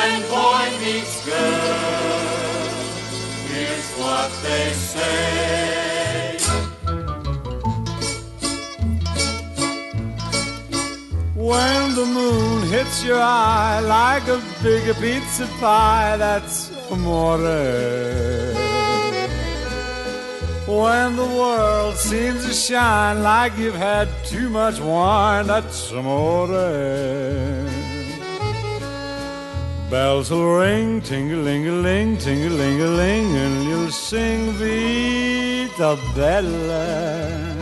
when boy meets girl, here's what they say. When the moon hits your eye like a big pizza pie, that's amore. When the world seems to shine like you've had too much wine, that's amore. Bells will ring, ting-a-ling-a-ling, ting-a-ling-a-ling, and you'll sing Vita Bella.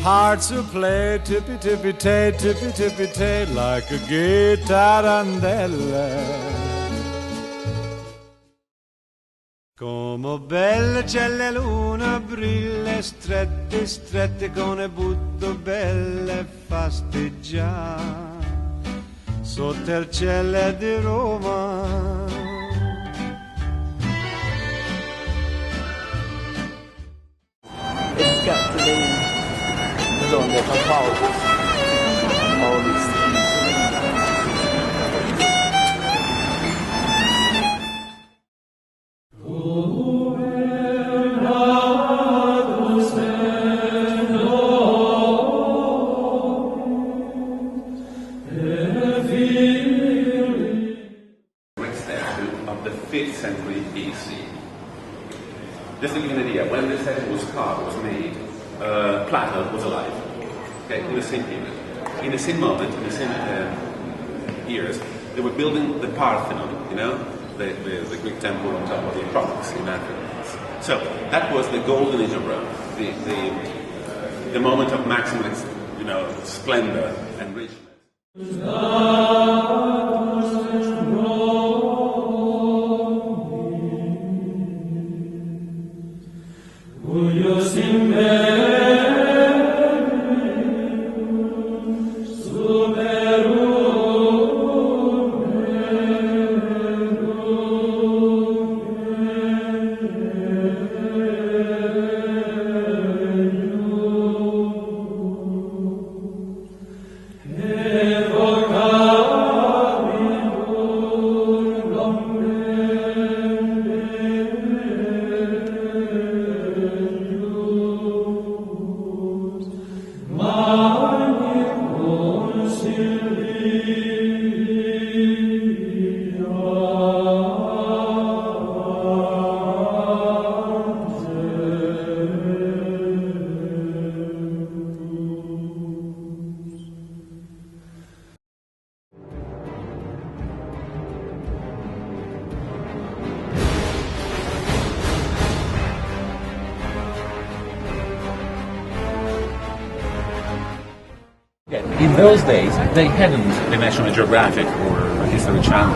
Hearts will play tippy-tippy-tay, tippy-tippy-tay, like a gay tarantella. Come bella c'è la luna, brille strette, strette con le butto belle fasteggiare sotto il cielo di Roma. It's got to be donde San Paolo. Of the 5th century BC. Just to give you an idea, when the statue was carved, was made, Plato was alive. Okay, in the same period. In the same moment, in the same years, they were building the Parthenon, you know, the Greek temple on top of the Acropolis in Athens. So that was the golden age of Rome, the moment of maximum, you know, splendor and richness. In those days, they hadn't the National Geographic or History Channel,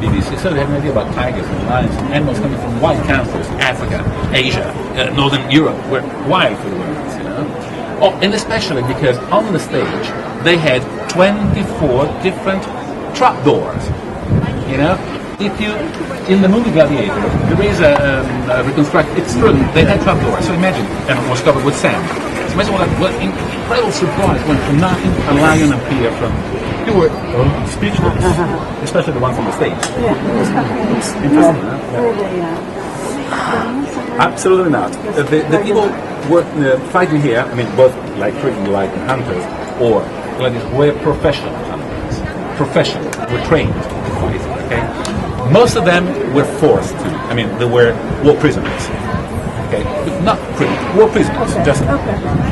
BBC, so they had an idea about tigers and lions and animals coming from wild countries, Africa, Asia, Northern Europe, were wild for the world, you know. Oh, and especially because on the stage they had 24 different trapdoors, you know. If you, in the movie Gladiator, there is a reconstruct, it's true, they had trapdoors, so imagine, and it was covered with sand. So imagine what an incredible surprise when from nothing a lion appeared from. You were speechless, especially the ones on the stage. Yeah, it was Interesting, huh? really, Absolutely not. The people were fighting here, I mean, both like freaking like hunters or gladiators, were professional hunters. Professional, were trained to fight, okay? Most of them were forced to, I mean, they were war prisoners. Okay, but not free, war prisoners, just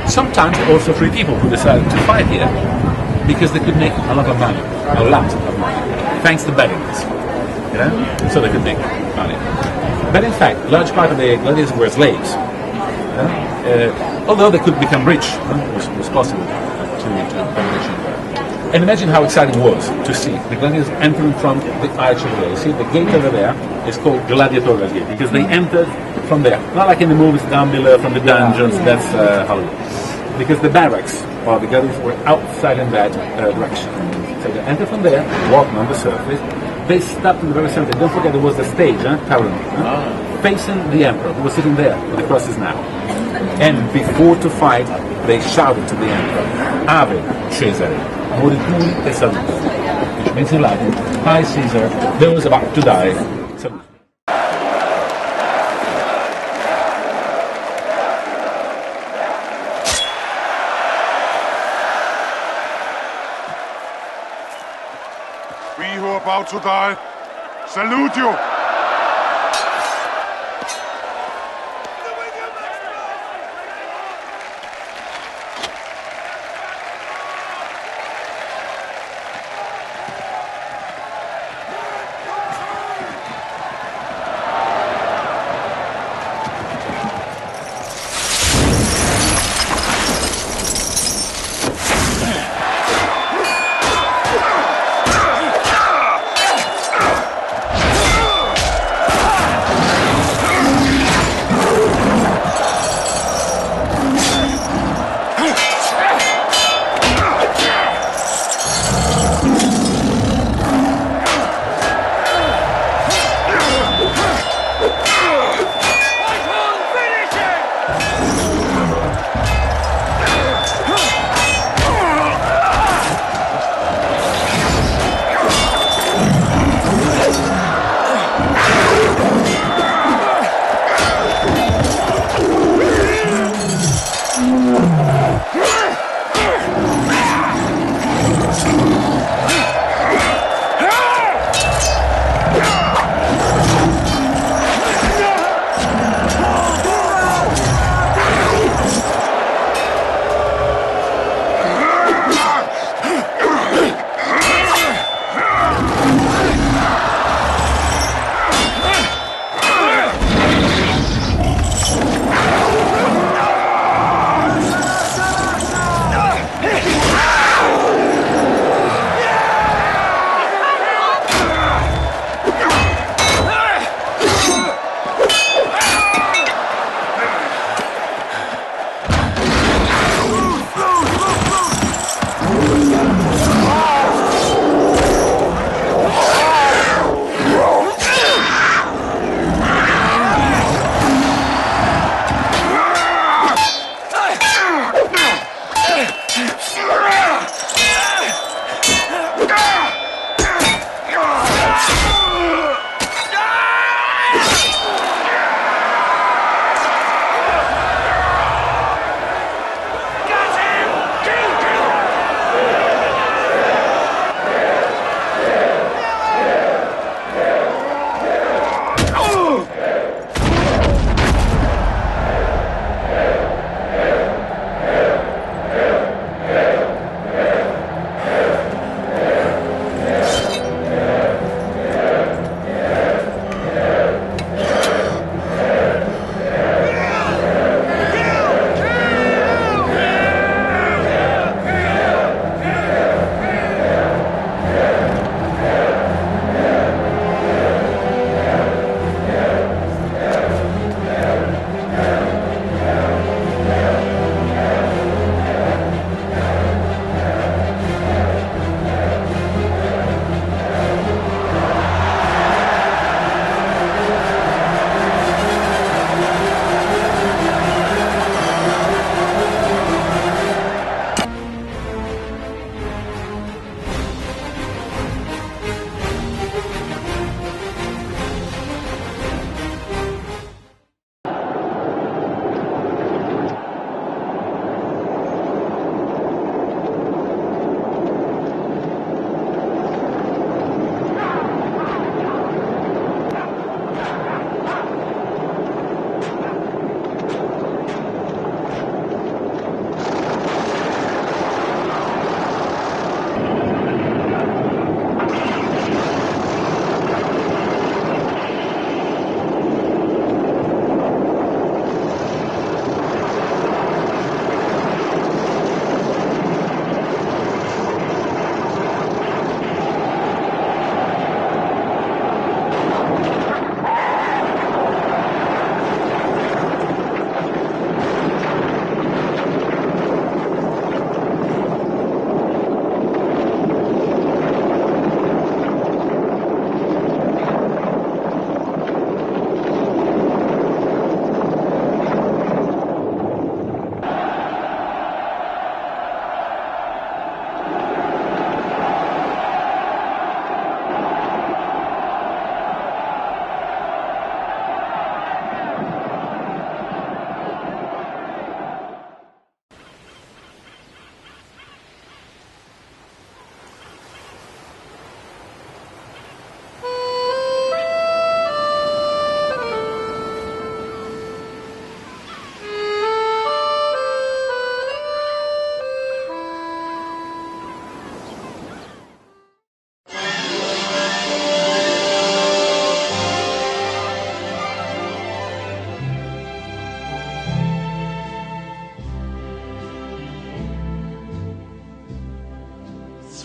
sometimes also free people who decided to fight here because they could make a lot of money, thanks to bettings, you know, so they could make money. But in fact, a large part of the gladiators were slaves, although they could become rich, it was possible to become rich. And imagine how exciting it was to see the gladiators entering from the arch of the gate. You see, the gate over there is called Gladiatorial Gate because they entered from there. Not like in the movies down below from the dungeons, that's Hollywood. Because the barracks or the gladiators were outside in that direction. So they entered from there, walking on the surface. They stopped in the very center. Don't forget there was the stage, facing the emperor who was sitting there where the cross is now. And before to fight, they shouted to the emperor, Ave Cesare, Morituri e Salute. Means in Latin, Hi Caesar, those about to die. So, We who are about to die, salute you!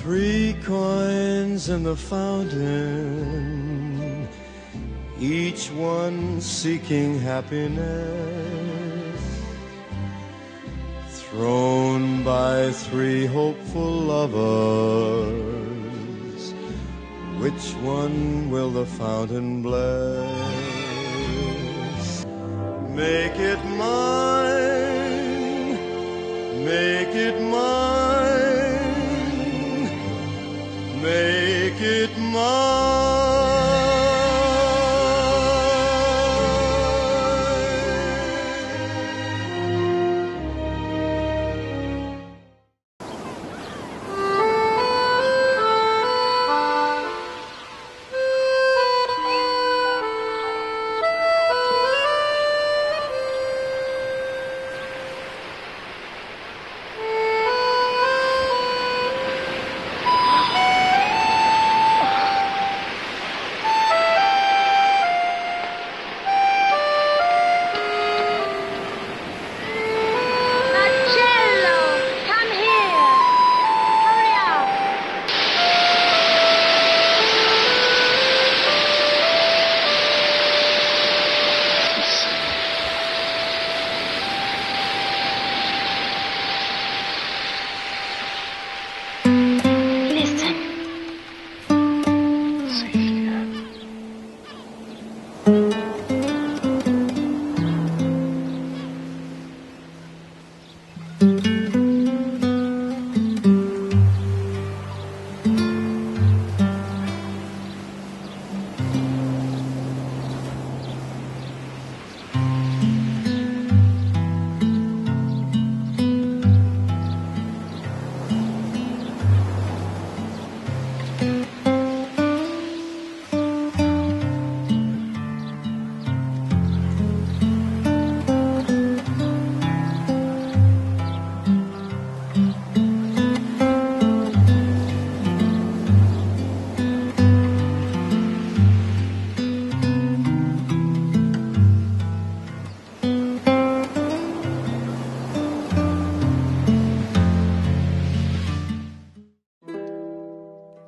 3 coins in the fountain, each one seeking happiness, thrown by 3 hopeful lovers. Which one will the fountain bless? Make it mine, make it mine, make it mine.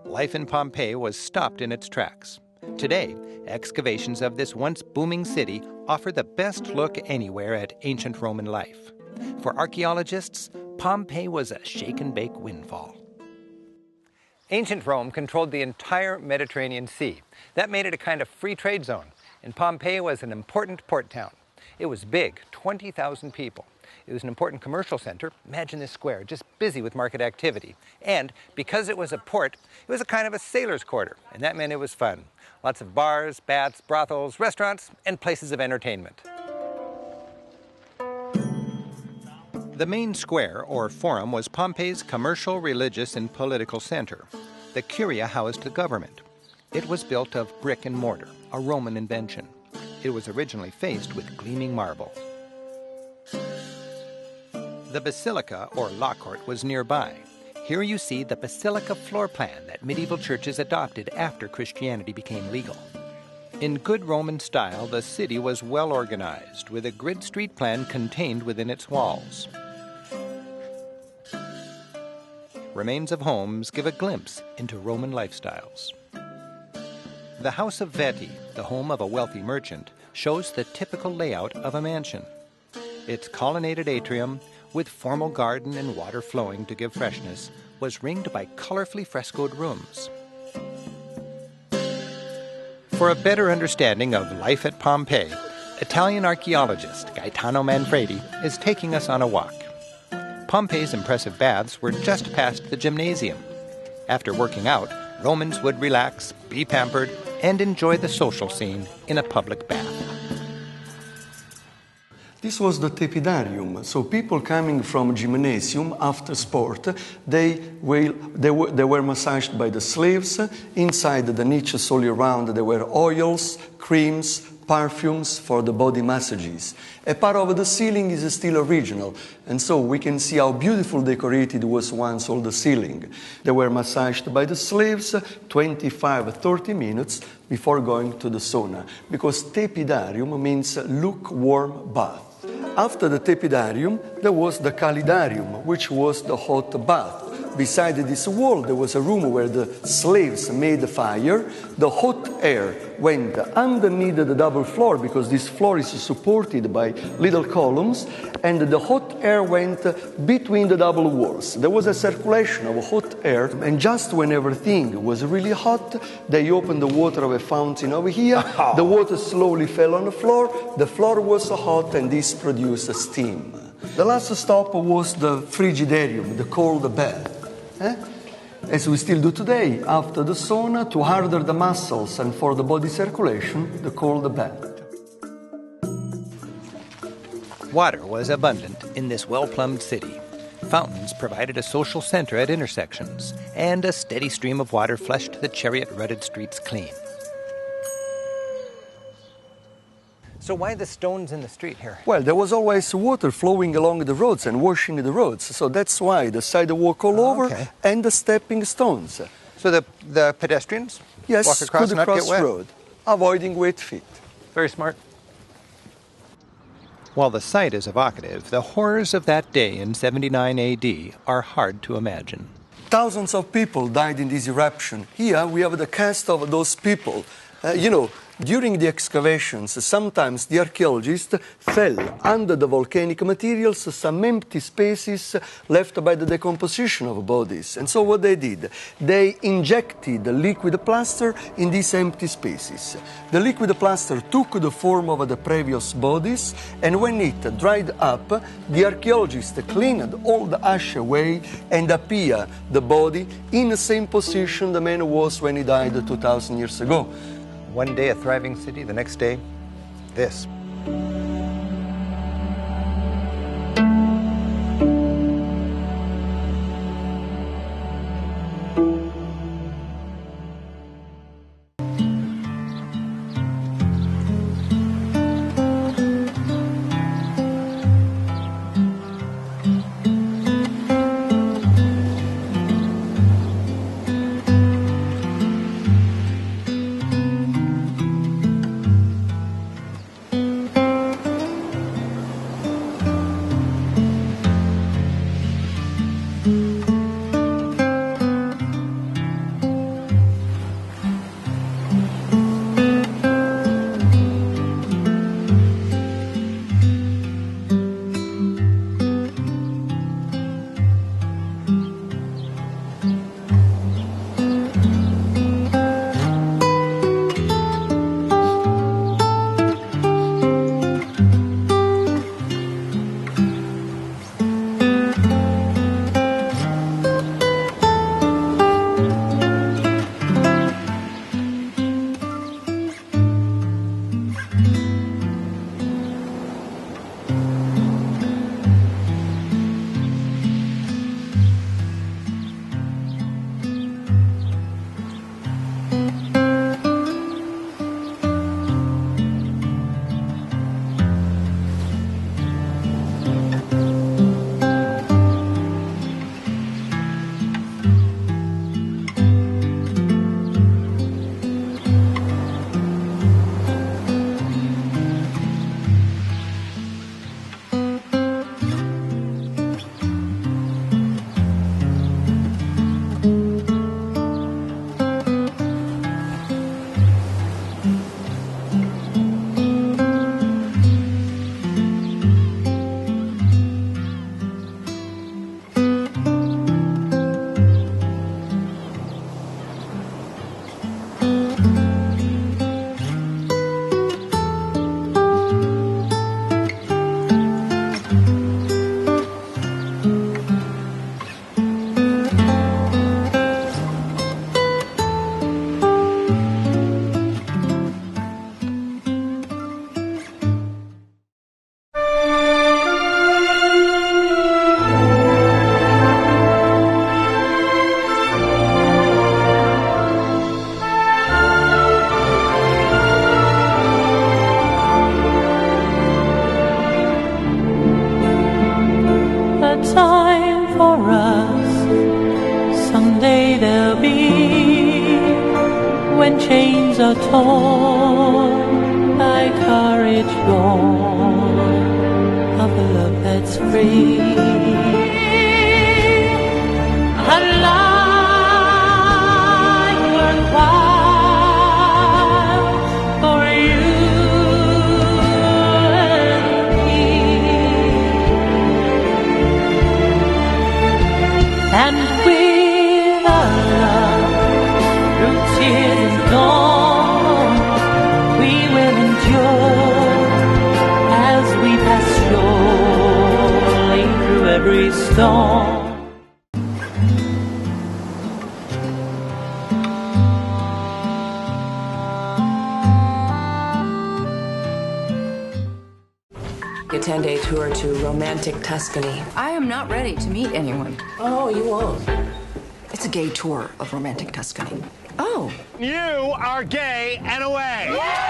Life in Pompeii was stopped in its tracks. Today, excavations of this once booming city offer the best look anywhere at ancient Roman life. For archaeologists, Pompeii was a shake-and-bake windfall. Ancient Rome controlled the entire Mediterranean Sea. That made it a kind of free trade zone, and Pompeii was an important port town. It was big, 20,000 people. It was an important commercial center. Imagine this square, just busy with market activity. And because it was a port, it was a kind of a sailor's quarter, and that meant it was fun. Lots of bars, baths, brothels, restaurants, and places of entertainment. The main square, or forum, was Pompeii's commercial, religious, and political center. The Curia housed the government. It was built of brick and mortar, a Roman invention. It was originally faced with gleaming marble. The basilica, or law court, was nearby. Here you see the basilica floor plan that medieval churches adopted after Christianity became legal. In good Roman style, the city was well organized, with a grid street plan contained within its walls. Remains of homes give a glimpse into Roman lifestyles. The House of Vetti, the home of a wealthy merchant, shows the typical layout of a mansion. Its colonnaded atrium, with formal garden and water flowing to give freshness, was ringed by colorfully frescoed rooms. For a better understanding of life at Pompeii, Italian archaeologist Gaetano Manfredi is taking us on a walk. Pompeii's impressive baths were just past the gymnasium. After working out, Romans would relax, be pampered, and enjoy the social scene in a public bath. This was the tepidarium, so people coming from gymnasium after sport, they were massaged by the slaves. Inside the niches all around there were oils, creams, perfumes for the body massages. A part of the ceiling is still original, and so we can see how beautiful decorated was once all the ceiling. They were massaged by the slaves 25-30 minutes before going to the sauna, because tepidarium means lukewarm bath. After the tepidarium, there was the calidarium, which was the hot bath. beside this wall, there was a room where the slaves made the fire. The hot air went underneath the double floor, because this floor is supported by little columns, and the hot air went between the double walls. There was a circulation of hot air, and just when everything was really hot, they opened the water of a fountain over here. The water slowly fell on the floor was hot, and this produced steam. The last stop was the frigidarium, the cold bed. As we still do today, after the sauna, to harden the muscles and for the body circulation, the cold bed. Water was abundant in this well-plumbed city. Fountains provided a social center at intersections, and a steady stream of water flushed the chariot-rutted streets clean. So why the stones in the street here? Well, there was always water flowing along the roads and washing the roads, so that's why the sidewalk all over and the stepping stones. So the pedestrians walk across and not get wet? road, avoiding wet feet. Very smart. While the sight is evocative, the horrors of that day in 79 AD are hard to imagine. Thousands of people died in this eruption. Here we have the cast of those people. During the excavations, sometimes the archaeologists fell under the volcanic materials some empty spaces left by the decomposition of bodies. And so what they did, they injected liquid plaster in these empty spaces. The liquid plaster took the form of the previous bodies, and when it dried up, the archaeologists cleaned all the ash away and appeared the body in the same position the man was when he died 2,000 years ago. One day a thriving city, the next day, this. when chains are torn by courage born of a love that's free. every storm. A 10-day tour to romantic Tuscany. I am not ready to meet anyone. Oh, you won't. It's a gay tour of romantic Tuscany. Oh. You are gay and away.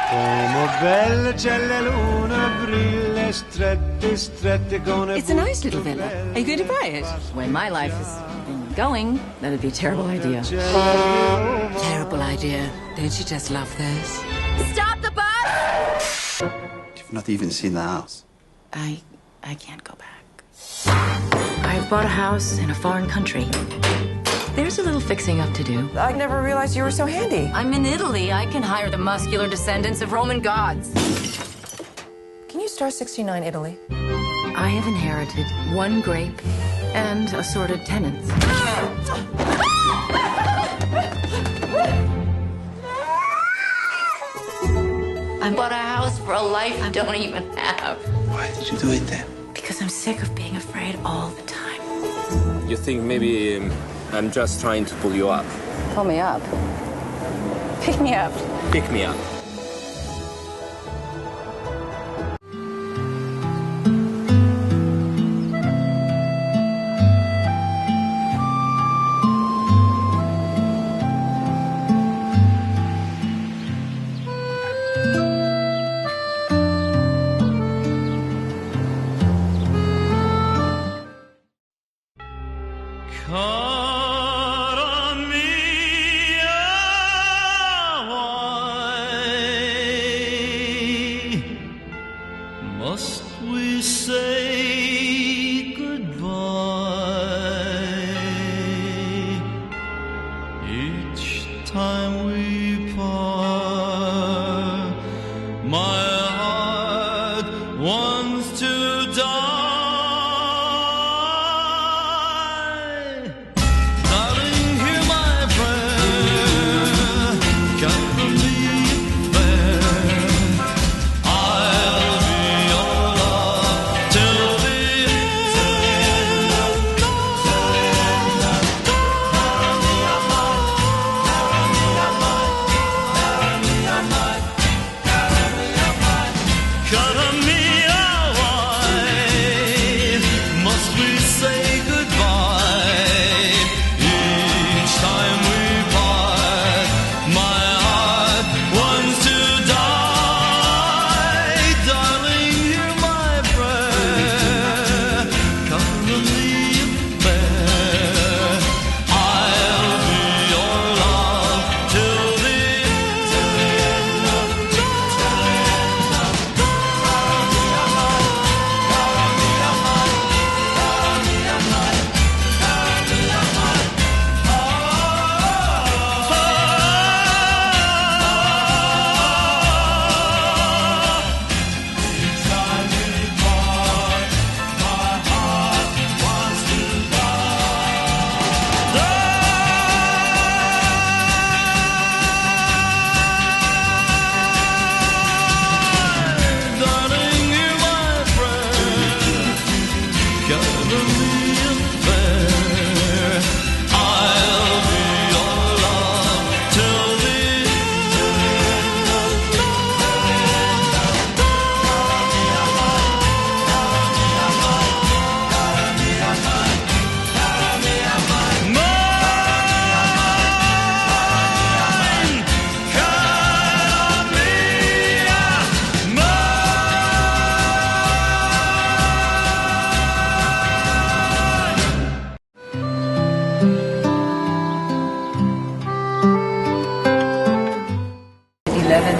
Como belle c'è la luna brilla stretti stretti con It's a nice little villa. Are you going to buy it? When my life is going, that'd be a terrible idea. Terrible idea. Don't you just love those? Stop the bus! You've not even seen the house. I can't go back. I've bought a house in a foreign country. There's a little fixing up to do. I never realized you were so handy. I'm in Italy. I can hire the muscular descendants of Roman gods. Can you star 69 Italy? I have inherited one grape and assorted tenants. I bought a house for a life I don't even have. Why did you do it then? Because I'm sick of being afraid all the time. You think maybe I'm just trying to pull you up? Pull me up. Pick me up. Pick me up. Cara mia, why must we say goodbye each time we part? My heart wants to die.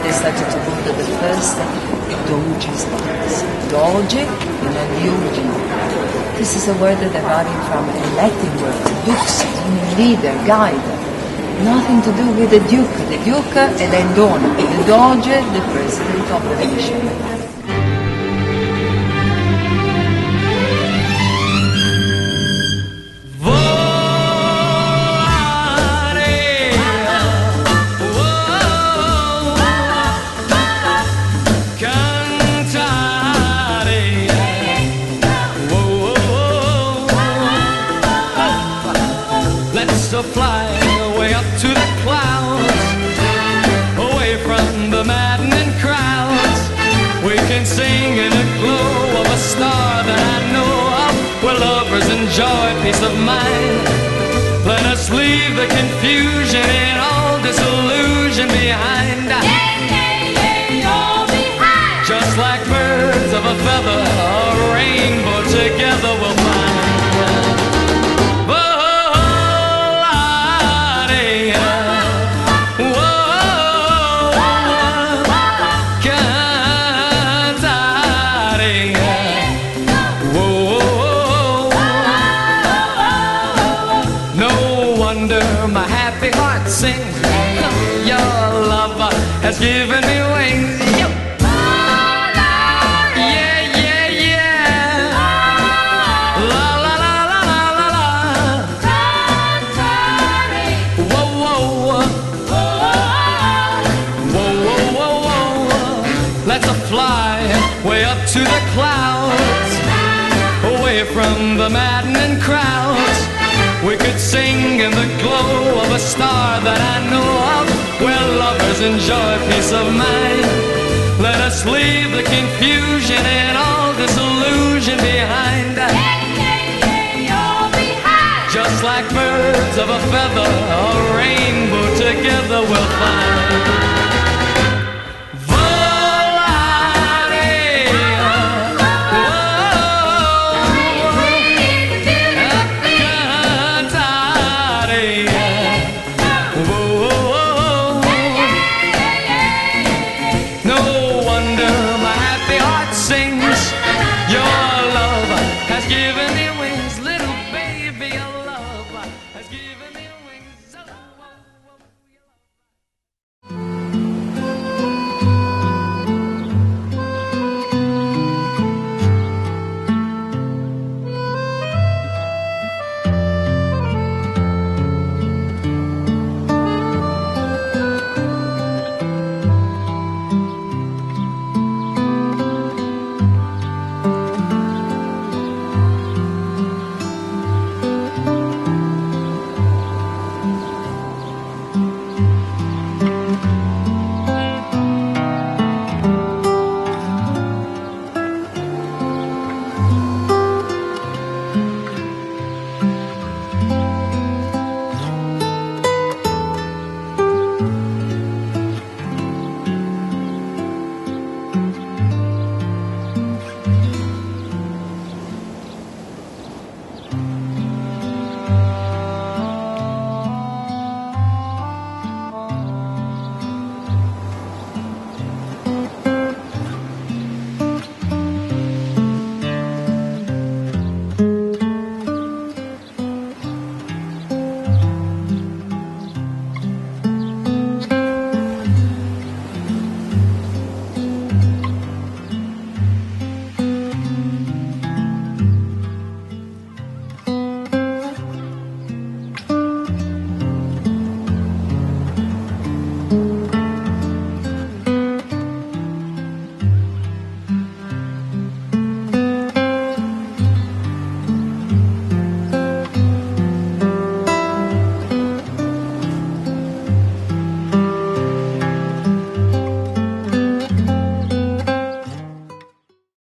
Decided to go to the first Doge's dance. Doge in a Yugi. This is a word that deriving from a Latin word, dux, meaning leader, guide. Nothing to do with the Duke. The Duke è l'Endone. The Doge, the president of the nation. So fly way up to the clouds, away from the maddening crowds. We can sing in the glow of a star that I know of, where lovers enjoy peace of mind. Let us leave the confusion and all disillusion behind. Just like birds of a feather, a rainbow together we'll find. My happy heart sings, your love has given me wings. Yeah, yeah, yeah. La la la la la la la. Whoa, whoa, whoa, whoa, whoa, whoa. Let's fly way up to the clouds, away from the maddening crowds. We could sing in the glow of a star that I know of, where lovers enjoy peace of mind. Let us leave the confusion and all disillusion behind. Just like birds of a feather, a rainbow together we'll find.